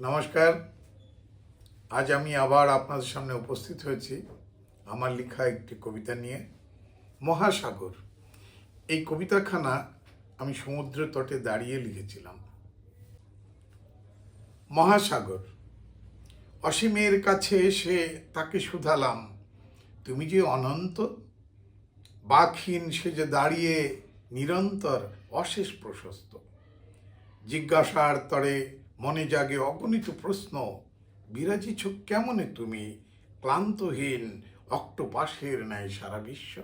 নমস্কার। আজ আমি আবার আপনাদের সামনে উপস্থিত হয়েছি আমার লেখা একটি কবিতা নিয়ে। মহাসাগর। এই কবিতাখানা আমি সমুদ্র তটে দাঁড়িয়ে লিখেছিলাম। মহাসাগর। অসীমের কাছে এসে তাকে শুধালাম, তুমি যে অনন্ত। বাকহীন সে যে দাঁড়িয়ে নিরন্তর অশেষ প্রশস্ত। জিজ্ঞাসার তরে মনে জাগে অগণিত প্রশ্ন, বিরাজিছ কেমনে তুমি ক্লান্তহীন অক্টোপাসের ন্যায় সারা বিশ্ব।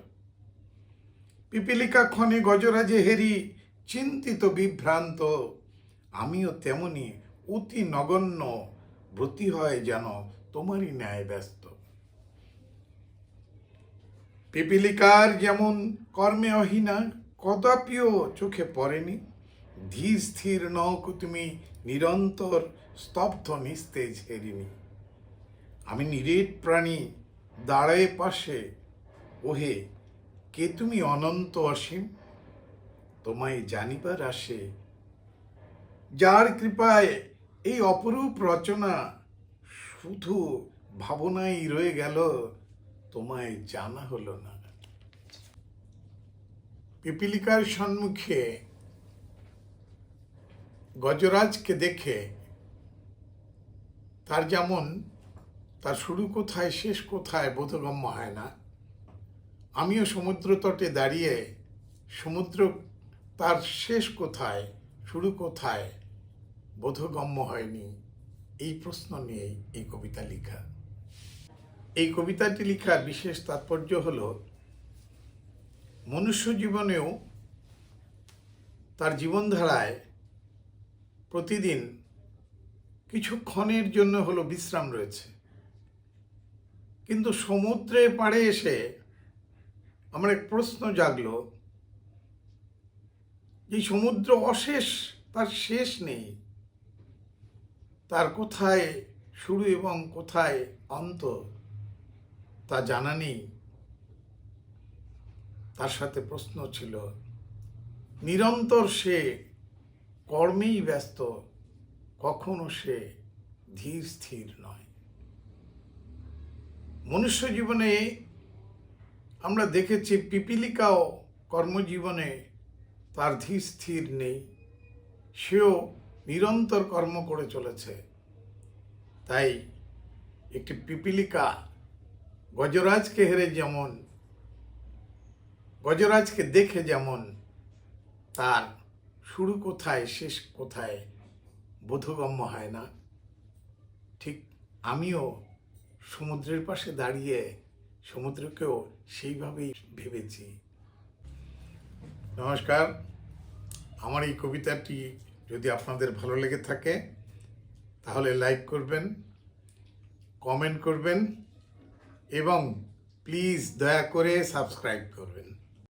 পিপিলিকা ক্ষণে গজরাজে হেরি চিন্তিত বিভ্রান্ত, আমিও তেমনি অতি নগণ্য ব্রতী হয় যেন তোমারই ন্যায় ব্যস্ত। পিপিলিকার যেমন কর্মে অহীনা কদাপিও চোখে পড়েনি, ধীর স্থির নৌক তুমি নিরন্তর স্তব্ধ নিস্তেজ হেরিনি। আমি নিরেট প্রাণী দাঁড়ায় পাশে, ওহে কে তুমি অনন্ত অসীম, তোমায় জানিবার আসে। যার কৃপায় এই অপরূপ রচনা শুধু ভাবনাই রয়ে গেল, তোমায় জানা হলো না। পিপিলিকার সম্মুখে গজরাজকে দেখে তার যেমন তার শুরু কোথায় শেষ কোথায় বোধগম্য হয় না, আমিও সমুদ্র তটে দাঁড়িয়ে সমুদ্র তার শেষ কোথায় শুরু কোথায় বোধগম্য হয়নি, এই প্রশ্ন নিয়েই এই কবিতা লেখা। এই কবিতাটি লেখার বিশেষ তাৎপর্য হল, মনুষ্য জীবনেও তার জীবনধারায় প্রতিদিন কিছুক্ষণের জন্য হলো বিশ্রাম রয়েছে, কিন্তু সমুদ্রের পাড়ে এসে আমার এক প্রশ্ন জাগলো, যে সমুদ্র অশেষ, তার শেষ নেই, তার কোথায় শুরু এবং কোথায় অন্ত তা জানা নেই। তার সাথে প্রশ্ন ছিল, নিরন্তর সে কর্মেই ব্যস্ত, কখনো সে ধীর স্থির নয়। মনুষ্য জীবনে আমরা দেখেছি পিপিলিকাও কর্মজীবনে তার ধীর স্থির নেই, সেও নিরন্তর কর্ম করে চলেছে। তাই একটি পিপিলিকা গজরাজকে হেরে যেমন, গজরাজকে দেখে যেমন তার শুরু কোথায় শেষ কোথায় বোধগম্য হয় না, ঠিক আমিও সমুদ্রের পাশে দাঁড়িয়ে সমুদ্রকেও সেইভাবেই ভেবেছি। নমস্কার। আমার এই কবিতাটি যদি আপনাদের ভালো লেগে থাকে তাহলে লাইক করবেন, কমেন্ট করবেন এবং প্লিজ দয়া করে সাবস্ক্রাইব করবেন।